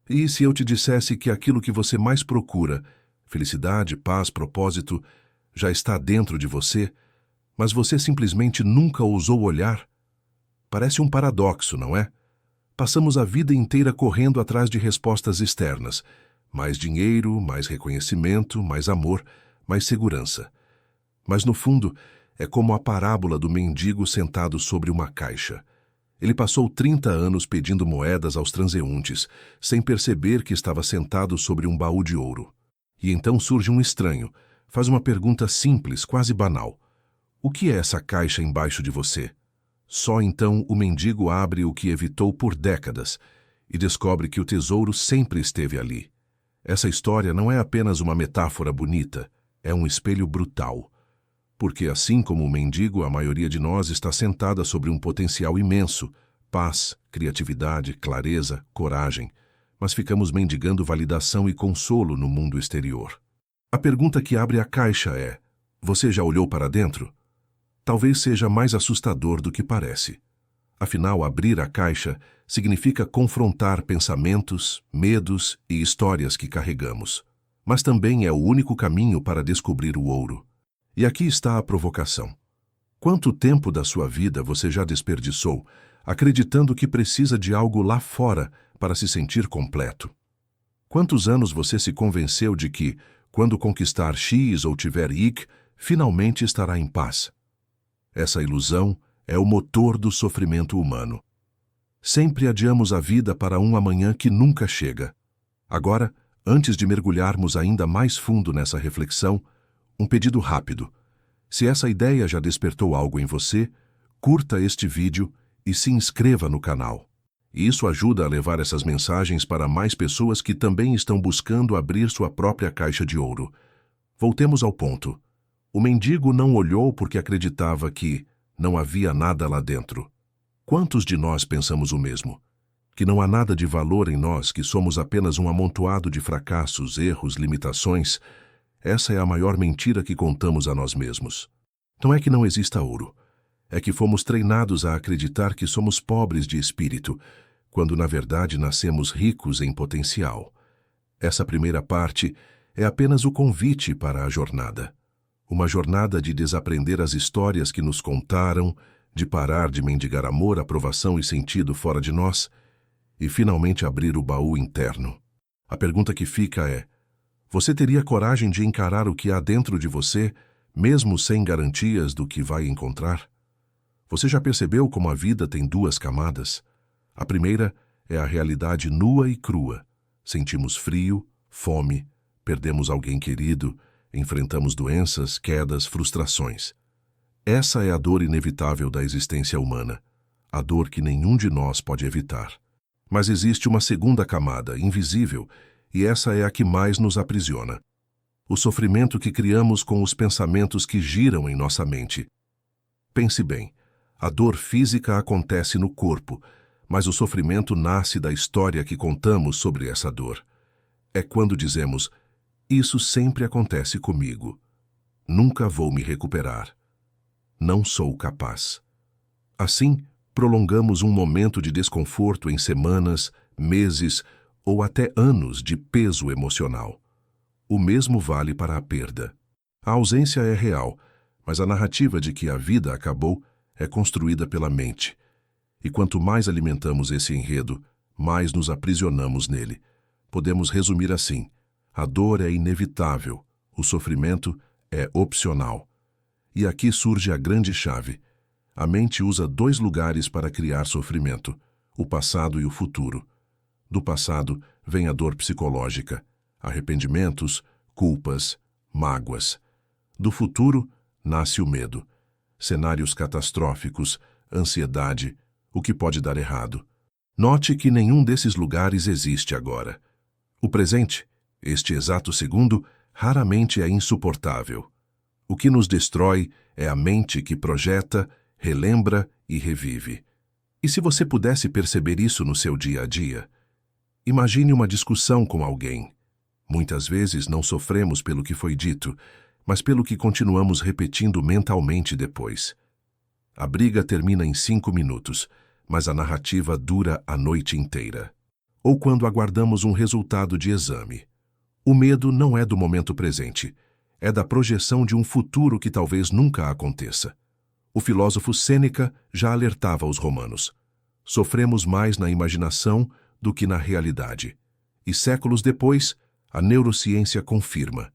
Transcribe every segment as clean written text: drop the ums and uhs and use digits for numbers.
E se eu te dissesse que aquilo que você mais procura, felicidade, paz, propósito, já está dentro de você, mas você simplesmente nunca ousou olhar? Parece um paradoxo, não é? Passamos a vida inteira correndo atrás de respostas externas. Mais dinheiro, mais reconhecimento, mais amor, mais segurança. Mas no fundo, é como a parábola do mendigo sentado sobre uma caixa. Ele passou 30 anos pedindo moedas aos transeuntes, sem perceber que estava sentado sobre um baú de ouro. E então surge um estranho, faz uma pergunta simples, quase banal. O que é essa caixa embaixo de você? Só então o mendigo abre o que evitou por décadas e descobre que o tesouro sempre esteve ali. Essa história não é apenas uma metáfora bonita, é um espelho brutal. Porque assim como o mendigo, a maioria de nós está sentada sobre um potencial imenso, paz, criatividade, clareza, coragem, mas ficamos mendigando validação e consolo no mundo exterior. A pergunta que abre a caixa é: você já olhou para dentro? Talvez seja mais assustador do que parece. Afinal, abrir a caixa significa confrontar pensamentos, medos e histórias que carregamos. Mas também é o único caminho para descobrir o ouro. E aqui está a provocação. Quanto tempo da sua vida você já desperdiçou acreditando que precisa de algo lá fora para se sentir completo? Quantos anos você se convenceu de que, quando conquistar X ou tiver Y, finalmente estará em paz? Essa ilusão é o motor do sofrimento humano. Sempre adiamos a vida para um amanhã que nunca chega. Agora, antes de mergulharmos ainda mais fundo nessa reflexão, um pedido rápido. Se essa ideia já despertou algo em você, curta este vídeo e se inscreva no canal. Isso ajuda a levar essas mensagens para mais pessoas que também estão buscando abrir sua própria caixa de ouro. Voltemos ao ponto. O mendigo não olhou porque acreditava que não havia nada lá dentro. Quantos de nós pensamos o mesmo? Que não há nada de valor em nós, que somos apenas um amontoado de fracassos, erros, limitações. Essa é a maior mentira que contamos a nós mesmos. Não é que não exista ouro. É que fomos treinados a acreditar que somos pobres de espírito, quando na verdade nascemos ricos em potencial. Essa primeira parte é apenas o convite para a jornada. Uma jornada de desaprender as histórias que nos contaram, de parar de mendigar amor, aprovação e sentido fora de nós, e finalmente abrir o baú interno. A pergunta que fica é: você teria coragem de encarar o que há dentro de você, mesmo sem garantias do que vai encontrar? Você já percebeu como a vida tem duas camadas? A primeira é a realidade nua e crua. Sentimos frio, fome, perdemos alguém querido, enfrentamos doenças, quedas, frustrações. Essa é a dor inevitável da existência humana, a dor que nenhum de nós pode evitar. Mas existe uma segunda camada, invisível, e essa é a que mais nos aprisiona. O sofrimento que criamos com os pensamentos que giram em nossa mente. Pense bem, a dor física acontece no corpo, mas o sofrimento nasce da história que contamos sobre essa dor. É quando dizemos: isso sempre acontece comigo. Nunca vou me recuperar. Não sou capaz. Assim, prolongamos um momento de desconforto em semanas, meses ou até anos de peso emocional. O mesmo vale para a perda. A ausência é real, mas a narrativa de que a vida acabou é construída pela mente. E quanto mais alimentamos esse enredo, mais nos aprisionamos nele. Podemos resumir assim: a dor é inevitável, o sofrimento é opcional. E aqui surge a grande chave. A mente usa dois lugares para criar sofrimento: o passado e o futuro. Do passado vem a dor psicológica, arrependimentos, culpas, mágoas. Do futuro nasce o medo, cenários catastróficos, ansiedade, o que pode dar errado. Note que nenhum desses lugares existe agora. O presente, este exato segundo, raramente é insuportável. O que nos destrói é a mente que projeta, relembra e revive. E se você pudesse perceber isso no seu dia a dia? Imagine uma discussão com alguém. Muitas vezes não sofremos pelo que foi dito, mas pelo que continuamos repetindo mentalmente depois. A briga termina em 5 minutos, mas a narrativa dura a noite inteira. ou quando aguardamos um resultado de exame. O medo não é do momento presente, é da projeção de um futuro que talvez nunca aconteça. O filósofo Sêneca já alertava os romanos. Sofremos mais na imaginação do que na realidade. E séculos depois, a neurociência confirma.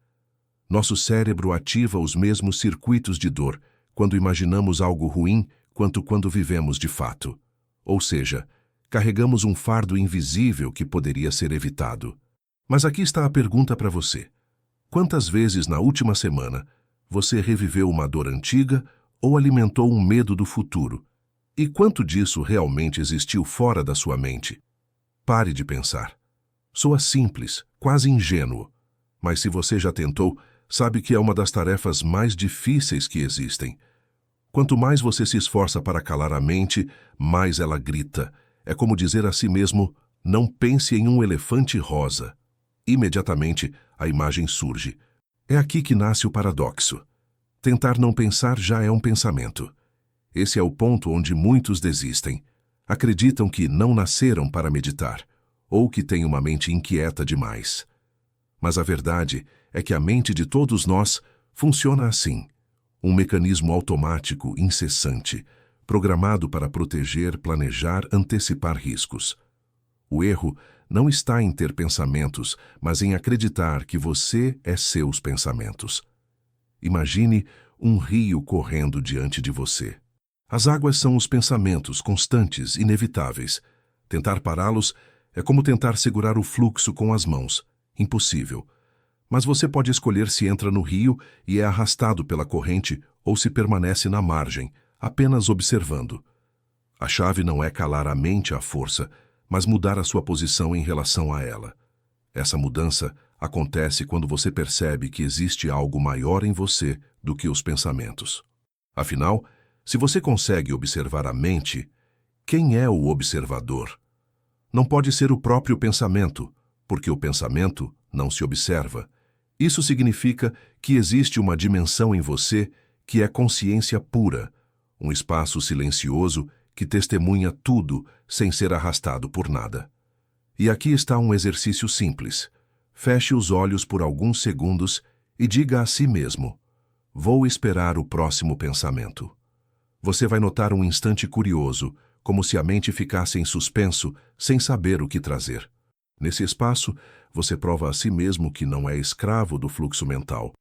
Nosso cérebro ativa os mesmos circuitos de dor quando imaginamos algo ruim quanto quando vivemos de fato. Ou seja, carregamos um fardo invisível que poderia ser evitado. Mas aqui está a pergunta para você. Quantas vezes na última semana você reviveu uma dor antiga ou alimentou um medo do futuro? E quanto disso realmente existiu fora da sua mente? Pare de pensar. Soa simples, quase ingênuo. Mas se você já tentou, sabe que é uma das tarefas mais difíceis que existem. Quanto mais você se esforça para calar a mente, mais ela grita. É como dizer a si mesmo, não pense em um elefante rosa. Imediatamente, a imagem surge. É aqui que nasce o paradoxo. Tentar não pensar já é um pensamento. Esse é o ponto onde muitos desistem. Acreditam que não nasceram para meditar, ou que têm uma mente inquieta demais. Mas a verdade é que a mente de todos nós funciona assim. Um mecanismo automático, incessante, programado para proteger, planejar, antecipar riscos. O erro não está em ter pensamentos, mas em acreditar que você é seus pensamentos. Imagine um rio correndo diante de você. As águas são os pensamentos constantes, inevitáveis. Tentar pará-los é como tentar segurar o fluxo com as mãos. Impossível. Mas você pode escolher se entra no rio e é arrastado pela corrente ou se permanece na margem, apenas observando. A chave não é calar a mente à força, mas mudar a sua posição em relação a ela. Essa mudança acontece quando você percebe que existe algo maior em você do que os pensamentos. Afinal, se você consegue observar a mente, quem é o observador? Não pode ser o próprio pensamento, porque o pensamento não se observa. Isso significa que existe uma dimensão em você que é consciência pura, um espaço silencioso que testemunha tudo sem ser arrastado por nada. E aqui está um exercício simples. Feche os olhos por alguns segundos e diga a si mesmo: vou esperar o próximo pensamento. Você vai notar um instante curioso, como se a mente ficasse em suspenso, sem saber o que trazer. Nesse espaço, você prova a si mesmo que não é escravo do fluxo mental.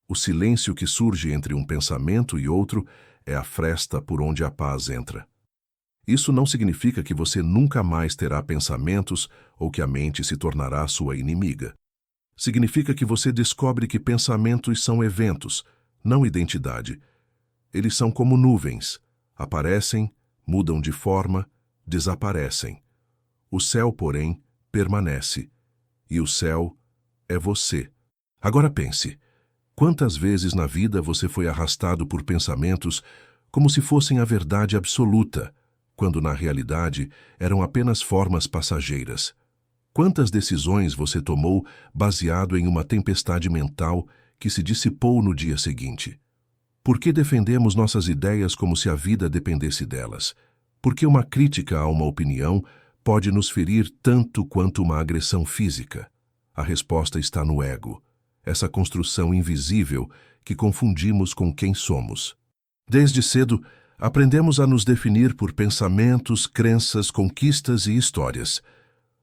O silêncio que surge entre um pensamento e outro é a fresta por onde a paz entra. Isso não significa que você nunca mais terá pensamentos ou que a mente se tornará sua inimiga. Significa que você descobre que pensamentos são eventos, não identidade. Eles são como nuvens. Aparecem, mudam de forma, desaparecem. O céu, porém, permanece. E o céu é você. Agora pense. Quantas vezes na vida você foi arrastado por pensamentos como se fossem a verdade absoluta, quando na realidade eram apenas formas passageiras? Quantas decisões você tomou baseado em uma tempestade mental que se dissipou no dia seguinte? Por que defendemos nossas ideias como se a vida dependesse delas? Por que uma crítica a uma opinião pode nos ferir tanto quanto uma agressão física? A resposta está no ego, essa construção invisível que confundimos com quem somos. Desde cedo, aprendemos a nos definir por pensamentos, crenças, conquistas e histórias.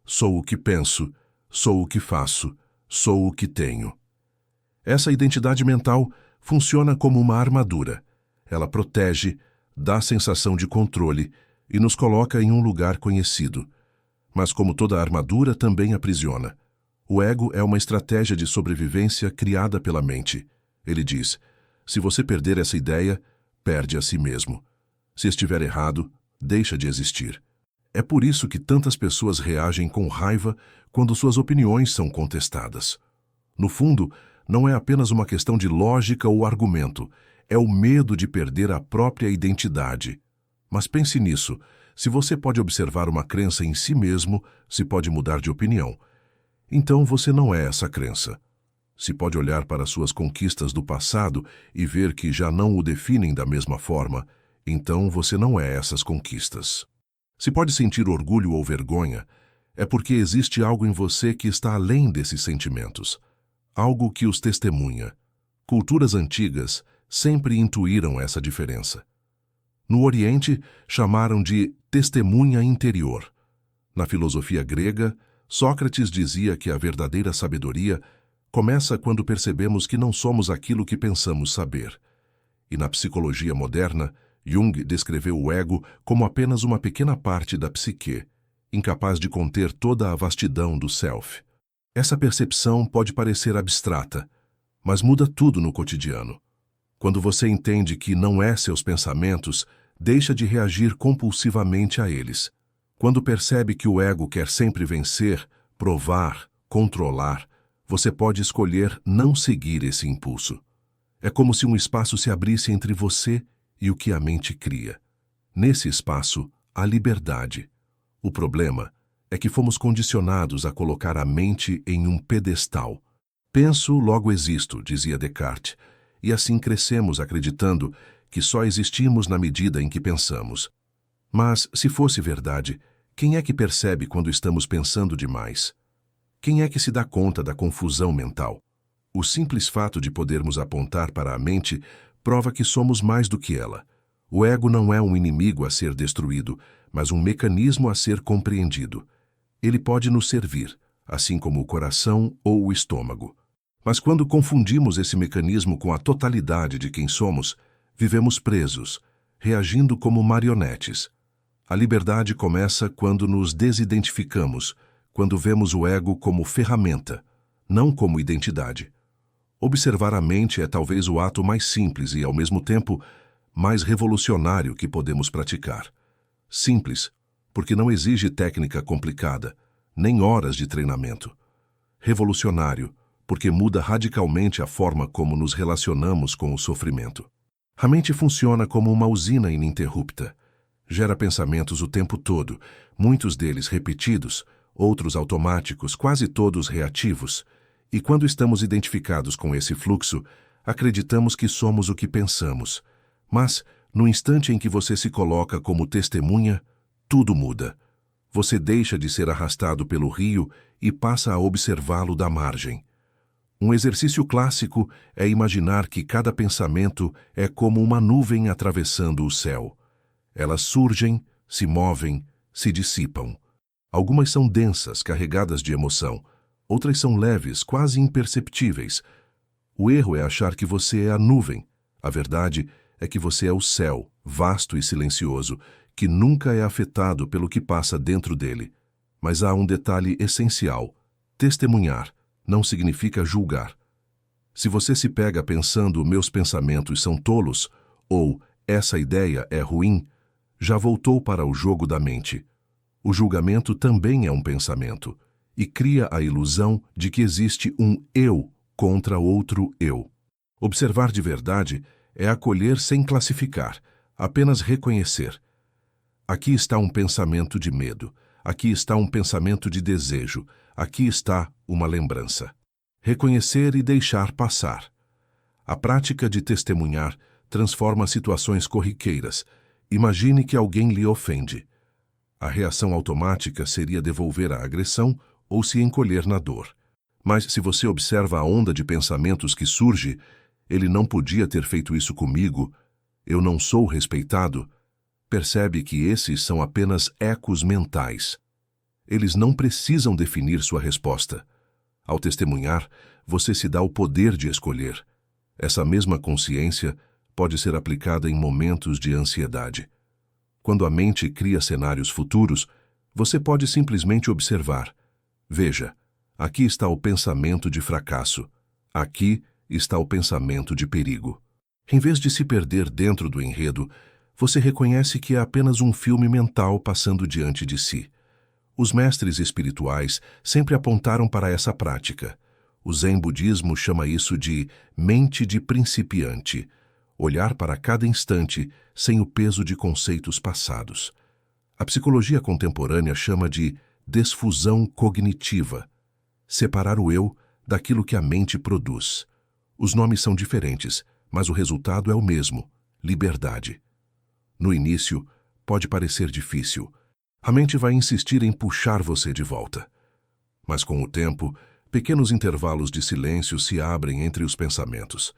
Sou o que penso, sou o que faço, sou o que tenho. Essa identidade mental funciona como uma armadura. Ela protege, dá sensação de controle e nos coloca em um lugar conhecido. Mas como toda armadura, também aprisiona. O ego é uma estratégia de sobrevivência criada pela mente. Ele diz: se você perder essa ideia, perde a si mesmo. Se estiver errado, deixa de existir. É por isso que tantas pessoas reagem com raiva quando suas opiniões são contestadas. No fundo, não é apenas uma questão de lógica ou argumento, é o medo de perder a própria identidade. Mas pense nisso, se você pode observar uma crença em si mesmo, se pode mudar de opinião. Então você não é essa crença. Se pode olhar para suas conquistas do passado e ver que já não o definem da mesma forma, então você não é essas conquistas. Se pode sentir orgulho ou vergonha, é porque existe algo em você que está além desses sentimentos, algo que os testemunha. Culturas antigas sempre intuíram essa diferença. No Oriente, chamaram de testemunha interior. Na filosofia grega, Sócrates dizia que a verdadeira sabedoria começa quando percebemos que não somos aquilo que pensamos saber. E na psicologia moderna, Jung descreveu o ego como apenas uma pequena parte da psique, incapaz de conter toda a vastidão do self. Essa percepção pode parecer abstrata, mas muda tudo no cotidiano. Quando você entende que não é seus pensamentos, deixa de reagir compulsivamente a eles. Quando percebe que o ego quer sempre vencer, provar, controlar, você pode escolher não seguir esse impulso. É como se um espaço se abrisse entre você e o que a mente cria. Nesse espaço, há liberdade. O problema é que fomos condicionados a colocar a mente em um pedestal. Penso, logo existo, dizia Descartes, e assim crescemos acreditando que só existimos na medida em que pensamos. Mas, se fosse verdade, quem é que percebe quando estamos pensando demais? Quem é que se dá conta da confusão mental? O simples fato de podermos apontar para a mente prova que somos mais do que ela. O ego não é um inimigo a ser destruído, mas um mecanismo a ser compreendido. Ele pode nos servir, assim como o coração ou o estômago. Mas quando confundimos esse mecanismo com a totalidade de quem somos, vivemos presos, reagindo como marionetes. A liberdade começa quando nos desidentificamos, quando vemos o ego como ferramenta, não como identidade. Observar a mente é talvez o ato mais simples e, ao mesmo tempo, mais revolucionário que podemos praticar. Simples, porque não exige técnica complicada, nem horas de treinamento. Revolucionário, porque muda radicalmente a forma como nos relacionamos com o sofrimento. A mente funciona como uma usina ininterrupta. Gera pensamentos o tempo todo, muitos deles repetidos, outros automáticos, quase todos reativos. E quando estamos identificados com esse fluxo, acreditamos que somos o que pensamos. Mas, no instante em que você se coloca como testemunha, tudo muda. Você deixa de ser arrastado pelo rio e passa a observá-lo da margem. Um exercício clássico é imaginar que cada pensamento é como uma nuvem atravessando o céu. Elas surgem, se movem, se dissipam. Algumas são densas, carregadas de emoção. Outras são leves, quase imperceptíveis. O erro é achar que você é a nuvem. A verdade é que você é o céu, vasto e silencioso, que nunca é afetado pelo que passa dentro dele. Mas há um detalhe essencial. Testemunhar não significa julgar. Se você se pega pensando meus pensamentos são tolos, ou essa ideia é ruim, já voltou para o jogo da mente. O julgamento também é um pensamento, e cria a ilusão de que existe um eu contra outro eu. Observar de verdade é acolher sem classificar, apenas reconhecer. Aqui está um pensamento de medo, aqui está um pensamento de desejo, aqui está uma lembrança. Reconhecer e deixar passar. A prática de testemunhar transforma situações corriqueiras. Imagine que alguém lhe ofende. A reação automática seria devolver a agressão ou se encolher na dor. Mas se você observa a onda de pensamentos que surge, ele não podia ter feito isso comigo, eu não sou respeitado, percebe que esses são apenas ecos mentais. Eles não precisam definir sua resposta. Ao testemunhar, você se dá o poder de escolher. Essa mesma consciência pode ser aplicada em momentos de ansiedade. Quando a mente cria cenários futuros, você pode simplesmente observar. Veja, aqui está o pensamento de fracasso. Aqui está o pensamento de perigo. Em vez de se perder dentro do enredo, você reconhece que é apenas um filme mental passando diante de si. Os mestres espirituais sempre apontaram para essa prática. O Zen budismo chama isso de mente de principiante, olhar para cada instante sem o peso de conceitos passados. A psicologia contemporânea chama de desfusão cognitiva, separar o eu daquilo que a mente produz. Os nomes são diferentes, mas o resultado é o mesmo: liberdade. No início, pode parecer difícil. A mente vai insistir em puxar você de volta. Mas com o tempo, pequenos intervalos de silêncio se abrem entre os pensamentos.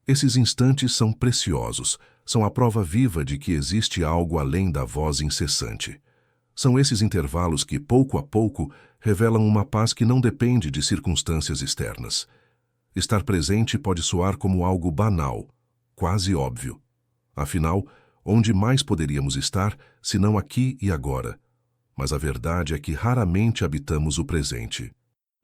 Esses instantes são preciosos, são a prova viva de que existe algo além da voz incessante. São esses intervalos que, pouco a pouco, revelam uma paz que não depende de circunstâncias externas. Estar presente pode soar como algo banal, quase óbvio. Afinal, onde mais poderíamos estar, senão aqui e agora? Mas a verdade é que raramente habitamos o presente.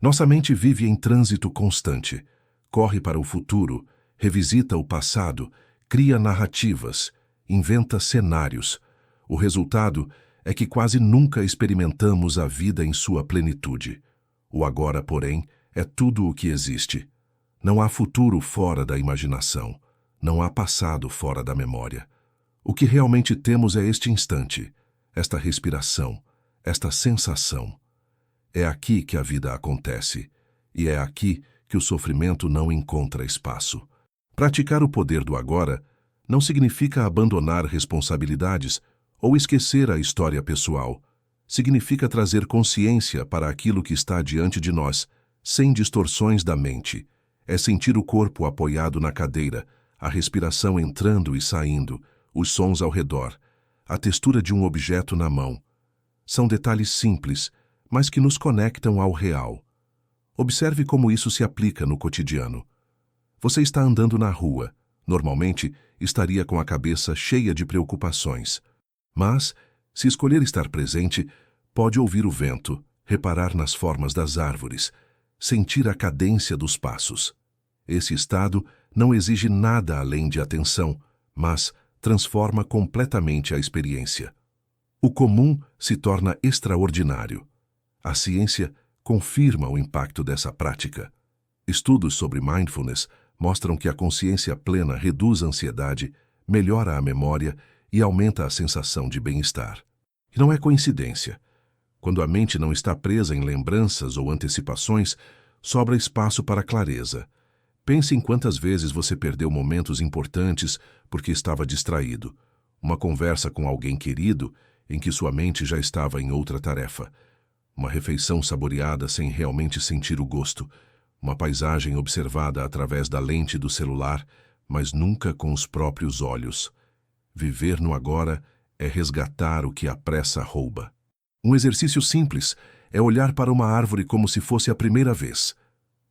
Nossa mente vive em trânsito constante, corre para o futuro, revisita o passado, cria narrativas, inventa cenários. O resultado é que quase nunca experimentamos a vida em sua plenitude. O agora, porém, é tudo o que existe. Não há futuro fora da imaginação, não há passado fora da memória. O que realmente temos é este instante, esta respiração, esta sensação. É aqui que a vida acontece, e é aqui que o sofrimento não encontra espaço. Praticar o poder do agora não significa abandonar responsabilidades ou esquecer a história pessoal. Significa trazer consciência para aquilo que está diante de nós, sem distorções da mente. É sentir o corpo apoiado na cadeira, a respiração entrando e saindo, os sons ao redor, a textura de um objeto na mão. São detalhes simples, mas que nos conectam ao real. Observe como isso se aplica no cotidiano. Você está andando na rua. Normalmente, estaria com a cabeça cheia de preocupações. Mas, se escolher estar presente, pode ouvir o vento, reparar nas formas das árvores, sentir a cadência dos passos. Esse estado não exige nada além de atenção, mas transforma completamente a experiência. O comum se torna extraordinário. A ciência confirma o impacto dessa prática. Estudos sobre mindfulness mostram que a consciência plena reduz a ansiedade, melhora a memória e aumenta a sensação de bem-estar. E não é coincidência. Quando a mente não está presa em lembranças ou antecipações, sobra espaço para clareza. Pense em quantas vezes você perdeu momentos importantes porque estava distraído. Uma conversa com alguém querido em que sua mente já estava em outra tarefa. Uma refeição saboreada sem realmente sentir o gosto. Uma paisagem observada através da lente do celular, mas nunca com os próprios olhos. Viver no agora é resgatar o que a pressa rouba. Um exercício simples é olhar para uma árvore como se fosse a primeira vez,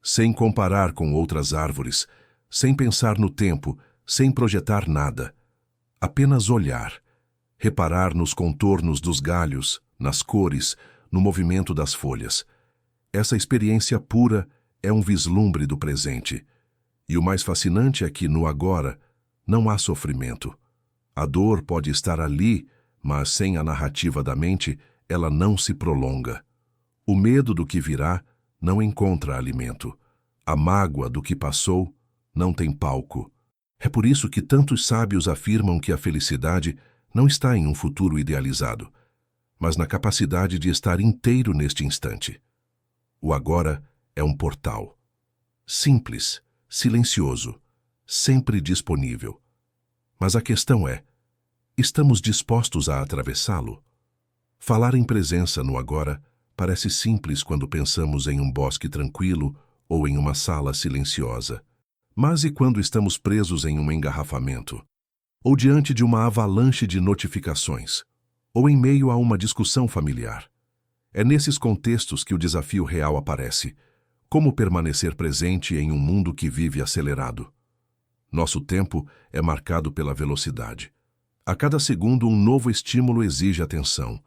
sem comparar com outras árvores, sem pensar no tempo, sem projetar nada. Apenas olhar, reparar nos contornos dos galhos, nas cores, no movimento das folhas. Essa experiência pura é um vislumbre do presente. E o mais fascinante é que, no agora, não há sofrimento. A dor pode estar ali, mas sem a narrativa da mente, ela não se prolonga. O medo do que virá não encontra alimento. A mágoa do que passou não tem palco. É por isso que tantos sábios afirmam que a felicidade não está em um futuro idealizado, mas na capacidade de estar inteiro neste instante. O agora é um portal. Simples, silencioso, sempre disponível. Mas a questão é, estamos dispostos a atravessá-lo? Falar em presença no agora parece simples quando pensamos em um bosque tranquilo ou em uma sala silenciosa. Mas e quando estamos presos em um engarrafamento? Ou diante de uma avalanche de notificações? Ou em meio a uma discussão familiar? É nesses contextos que o desafio real aparece. Como permanecer presente em um mundo que vive acelerado? Nosso tempo é marcado pela velocidade. A cada segundo, um novo estímulo exige atenção.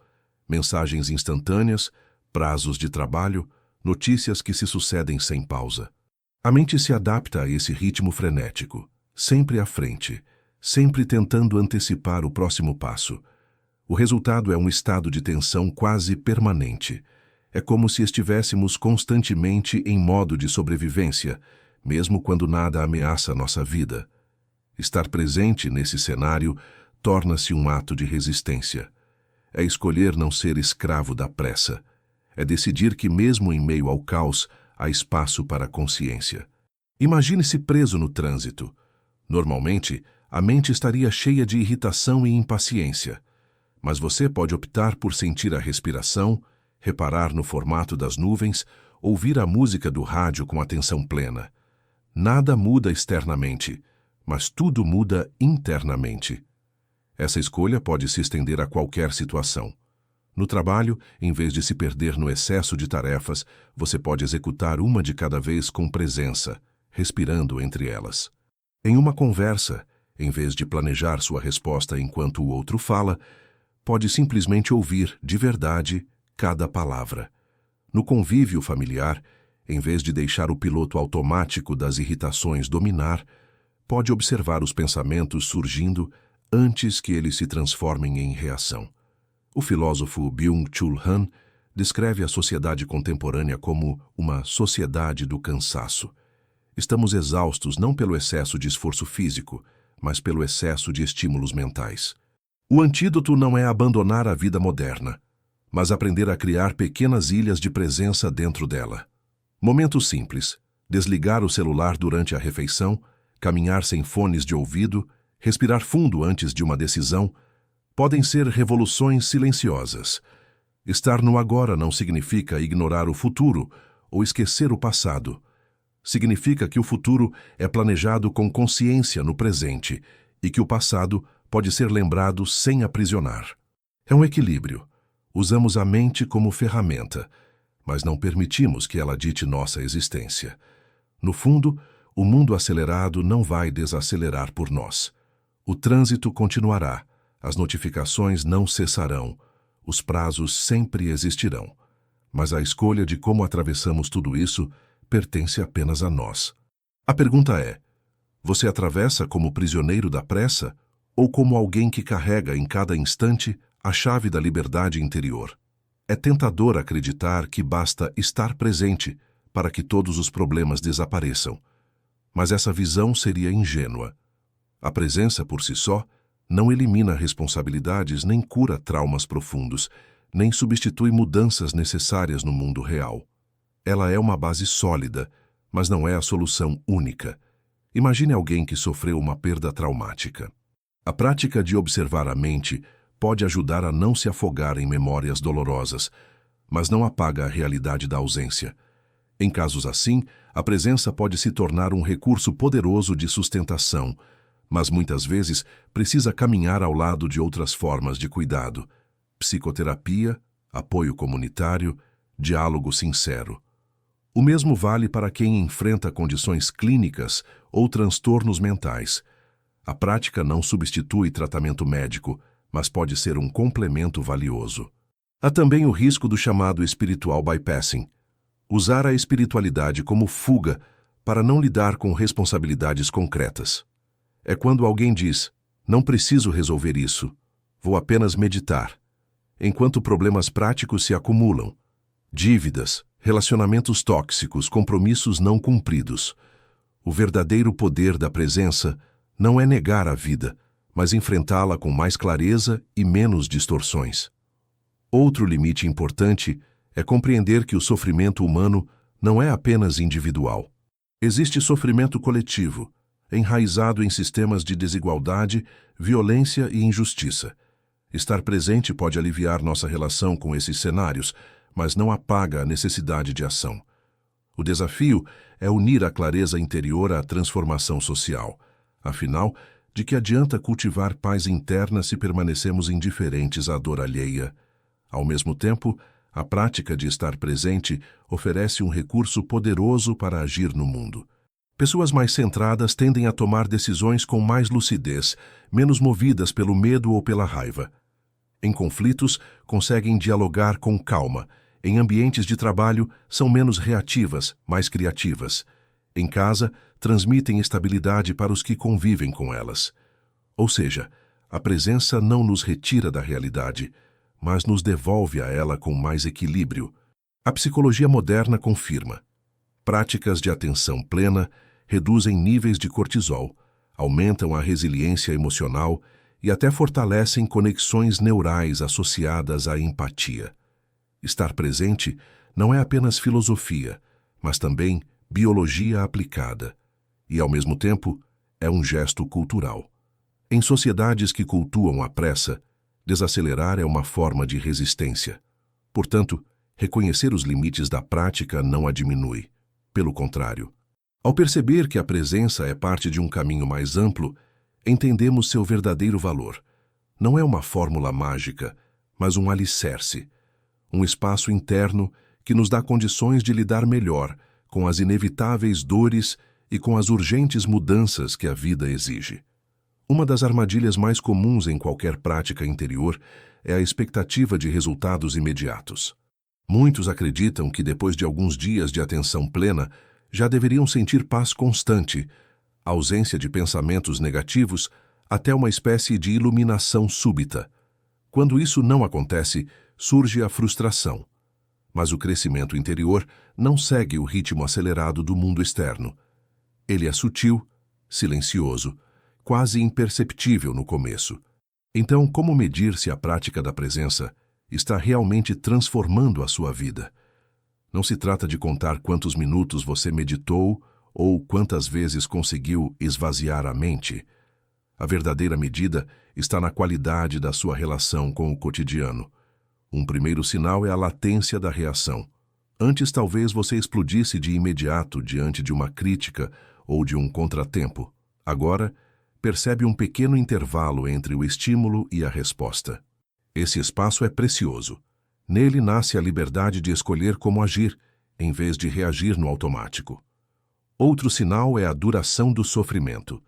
Mensagens instantâneas, prazos de trabalho, notícias que se sucedem sem pausa. A mente se adapta a esse ritmo frenético, sempre à frente, sempre tentando antecipar o próximo passo. O resultado é um estado de tensão quase permanente. É como se estivéssemos constantemente em modo de sobrevivência, mesmo quando nada ameaça nossa vida. Estar presente nesse cenário torna-se um ato de resistência. É escolher não ser escravo da pressa. É decidir que mesmo em meio ao caos, há espaço para a consciência. Imagine-se preso no trânsito. Normalmente, a mente estaria cheia de irritação e impaciência. mas você pode optar por sentir a respiração, reparar no formato das nuvens, ouvir a música do rádio com atenção plena. Nada muda externamente, mas tudo muda internamente. Essa escolha pode se estender a qualquer situação. No trabalho, em vez de se perder no excesso de tarefas, você pode executar uma de cada vez com presença, respirando entre elas. Em uma conversa, em vez de planejar sua resposta enquanto o outro fala, pode simplesmente ouvir, de verdade, cada palavra. No convívio familiar, em vez de deixar o piloto automático das irritações dominar, pode observar os pensamentos surgindo antes que eles se transformem em reação. O filósofo Byung-Chul Han descreve a sociedade contemporânea como uma sociedade do cansaço. Estamos exaustos não pelo excesso de esforço físico, mas pelo excesso de estímulos mentais. O antídoto não é abandonar a vida moderna, mas aprender a criar pequenas ilhas de presença dentro dela. Momentos simples: desligar o celular durante a refeição, caminhar sem fones de ouvido, respirar fundo antes de uma decisão, podem ser revoluções silenciosas. Estar no agora não significa ignorar o futuro ou esquecer o passado. Significa que o futuro é planejado com consciência no presente e que o passado pode ser lembrado sem aprisionar. É um equilíbrio. Usamos a mente como ferramenta, mas não permitimos que ela dite nossa existência. No fundo, o mundo acelerado não vai desacelerar por nós. O trânsito continuará, as notificações não cessarão, os prazos sempre existirão. Mas a escolha de como atravessamos tudo isso pertence apenas a nós. A pergunta é: você atravessa como prisioneiro da pressa ou como alguém que carrega em cada instante a chave da liberdade interior? É tentador acreditar que basta estar presente para que todos os problemas desapareçam. Mas essa visão seria ingênua. A presença por si só não elimina responsabilidades nem cura traumas profundos, nem substitui mudanças necessárias no mundo real. Ela é uma base sólida, mas não é a solução única. Imagine alguém que sofreu uma perda traumática. A prática de observar a mente pode ajudar a não se afogar em memórias dolorosas, mas não apaga a realidade da ausência. Em casos assim, a presença pode se tornar um recurso poderoso de sustentação, mas muitas vezes precisa caminhar ao lado de outras formas de cuidado: psicoterapia, apoio comunitário, diálogo sincero. O mesmo vale para quem enfrenta condições clínicas ou transtornos mentais. A prática não substitui tratamento médico, mas pode ser um complemento valioso. Há também o risco do chamado spiritual bypassing. Usar a espiritualidade como fuga para não lidar com responsabilidades concretas. É quando alguém diz: não preciso resolver isso, vou apenas meditar, enquanto problemas práticos se acumulam. Dívidas, relacionamentos tóxicos, compromissos não cumpridos. O verdadeiro poder da presença não é negar a vida, mas enfrentá-la com mais clareza e menos distorções. Outro limite importante é compreender que o sofrimento humano não é apenas individual. Existe sofrimento coletivo, enraizado em sistemas de desigualdade, violência e injustiça. Estar presente pode aliviar nossa relação com esses cenários, mas não apaga a necessidade de ação. O desafio é unir a clareza interior à transformação social. Afinal, de que adianta cultivar paz interna se permanecemos indiferentes à dor alheia? Ao mesmo tempo, a prática de estar presente oferece um recurso poderoso para agir no mundo. Pessoas mais centradas tendem a tomar decisões com mais lucidez, menos movidas pelo medo ou pela raiva. Em conflitos, conseguem dialogar com calma. Em ambientes de trabalho, são menos reativas, mais criativas. Em casa, transmitem estabilidade para os que convivem com elas. Ou seja, a presença não nos retira da realidade, mas nos devolve a ela com mais equilíbrio. A psicologia moderna confirma: práticas de atenção plena reduzem níveis de cortisol, aumentam a resiliência emocional e até fortalecem conexões neurais associadas à empatia. Estar presente não é apenas filosofia, mas também biologia aplicada. E, ao mesmo tempo, é um gesto cultural. Em sociedades que cultuam a pressa, Desacelerar é uma forma de resistência. Portanto, reconhecer os limites da prática não a diminui. Pelo contrário, ao perceber que a presença é parte de um caminho mais amplo, entendemos seu verdadeiro valor. Não é uma fórmula mágica, mas um alicerce, um espaço interno que nos dá condições de lidar melhor com as inevitáveis dores e com as urgentes mudanças que a vida exige. Uma das armadilhas mais comuns em qualquer prática interior é a expectativa de resultados imediatos. Muitos acreditam que depois de alguns dias de atenção plena, já deveriam sentir paz constante, ausência de pensamentos negativos, até uma espécie de iluminação súbita. Quando isso não acontece, surge a frustração. Mas o crescimento interior não segue o ritmo acelerado do mundo externo. Ele é sutil, silencioso, quase imperceptível no começo. Então, como medir se a prática da presença está realmente transformando a sua vida? Não se trata de contar quantos minutos você meditou ou quantas vezes conseguiu esvaziar a mente. A verdadeira medida está na qualidade da sua relação com o cotidiano. Um primeiro sinal é a latência da reação. Antes talvez você explodisse de imediato diante de uma crítica ou de um contratempo. Agora, percebe um pequeno intervalo entre o estímulo e a resposta. Esse espaço é precioso. Nele nasce a liberdade de escolher como agir, em vez de reagir no automático. Outro sinal é a duração do sofrimento.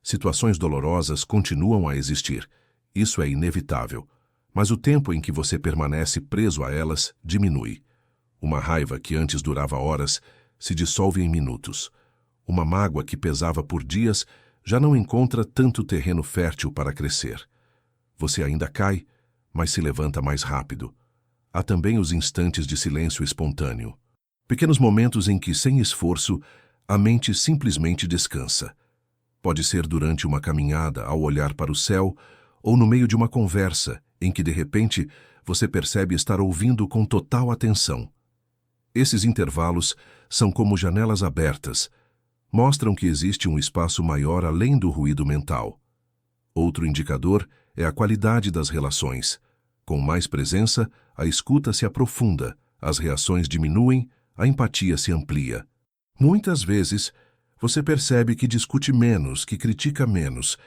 Situações dolorosas continuam a existir. Isso é inevitável. Mas o tempo em que você permanece preso a elas diminui. Uma raiva que antes durava horas se dissolve em minutos. Uma mágoa que pesava por dias já não encontra tanto terreno fértil para crescer. Você ainda cai, mas se levanta mais rápido. Há também os instantes de silêncio espontâneo. Pequenos momentos em que, sem esforço, a mente simplesmente descansa. Pode ser durante uma caminhada ao olhar para o céu ou no meio de uma conversa em que, de repente, você percebe estar ouvindo com total atenção. Esses intervalos são como janelas abertas, mostram que existe um espaço maior além do ruído mental. Outro indicador é a qualidade das relações. Com mais presença, a escuta se aprofunda, as reações diminuem, a empatia se amplia. Muitas vezes, você percebe que discute menos, que critica menos,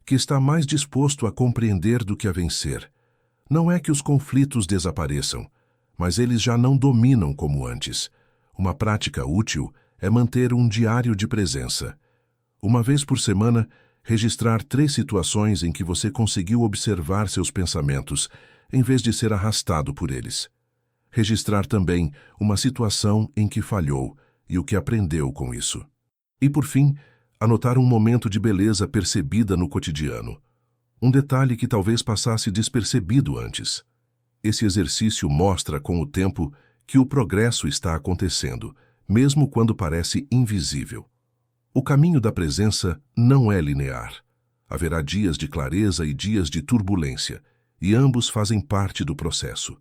que está mais disposto a compreender do que a vencer. Não é que os conflitos desapareçam, mas eles já não dominam como antes. Uma prática útil é manter um diário de presença. Uma vez por semana, registrar 3 situações em que você conseguiu observar seus pensamentos, em vez de ser arrastado por eles. Registrar também uma situação em que falhou e o que aprendeu com isso. E, por fim, anotar um momento de beleza percebida no cotidiano. Um detalhe que talvez passasse despercebido antes. Esse exercício mostra com o tempo que o progresso está acontecendo, mesmo quando parece invisível. O caminho da presença não é linear. Haverá dias de clareza e dias de turbulência, e ambos fazem parte do processo.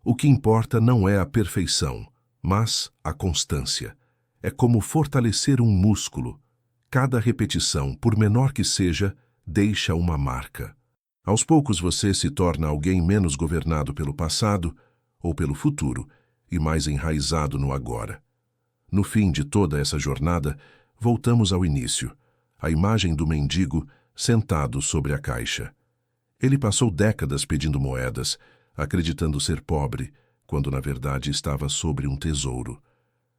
O que importa não é a perfeição, mas a constância. É como fortalecer um músculo. Cada repetição, por menor que seja, deixa uma marca. Aos poucos você se torna alguém menos governado pelo passado ou pelo futuro e mais enraizado no agora. No fim de toda essa jornada, voltamos ao início, a imagem do mendigo sentado sobre a caixa. Ele passou décadas pedindo moedas, acreditando ser pobre, quando na verdade estava sobre um tesouro.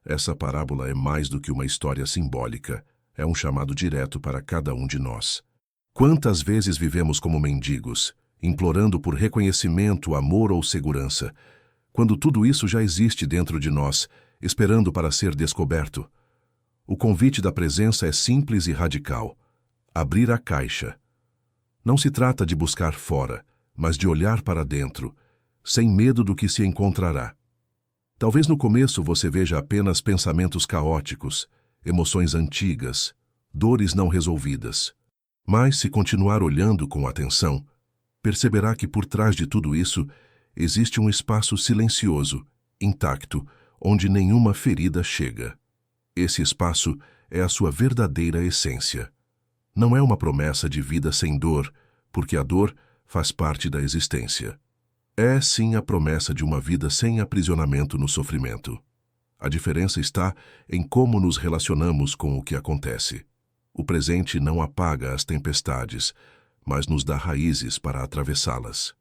Essa parábola é mais do que uma história simbólica, é um chamado direto para cada um de nós. Quantas vezes vivemos como mendigos, implorando por reconhecimento, amor ou segurança, quando tudo isso já existe dentro de nós, esperando para ser descoberto? O convite da presença é simples e radical. Abrir a caixa. Não se trata de buscar fora, mas de olhar para dentro, sem medo do que se encontrará. Talvez no começo você veja apenas pensamentos caóticos, emoções antigas, dores não resolvidas. Mas, se continuar olhando com atenção, perceberá que por trás de tudo isso existe um espaço silencioso, intacto, onde nenhuma ferida chega. Esse espaço é a sua verdadeira essência. Não é uma promessa de vida sem dor, porque a dor faz parte da existência. É, sim, a promessa de uma vida sem aprisionamento no sofrimento. A diferença está em como nos relacionamos com o que acontece. O presente não apaga as tempestades, mas nos dá raízes para atravessá-las.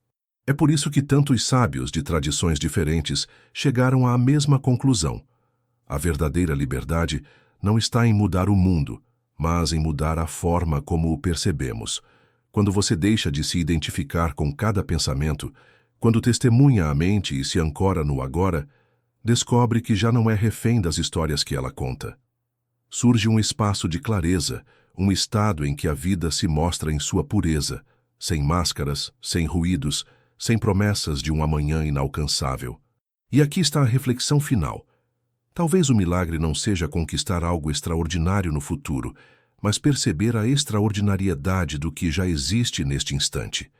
É por isso que tantos sábios de tradições diferentes chegaram à mesma conclusão. A verdadeira liberdade não está em mudar o mundo, mas em mudar a forma como o percebemos. Quando você deixa de se identificar com cada pensamento, quando testemunha a mente e se ancora no agora, descobre que já não é refém das histórias que ela conta. Surge um espaço de clareza, um estado em que a vida se mostra em sua pureza, sem máscaras, sem ruídos, sem promessas de um amanhã inalcançável. E aqui está a reflexão final. Talvez o milagre não seja conquistar algo extraordinário no futuro, mas perceber a extraordinariedade do que já existe neste instante.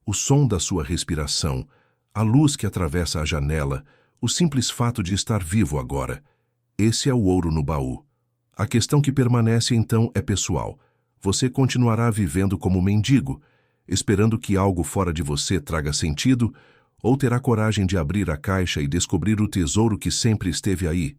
O som da sua respiração, a luz que atravessa a janela, o simples fato de estar vivo agora. Esse é o ouro no baú. A questão que permanece então é pessoal. Você continuará vivendo como mendigo, esperando que algo fora de você traga sentido, ou terá coragem de abrir a caixa e descobrir o tesouro que sempre esteve aí?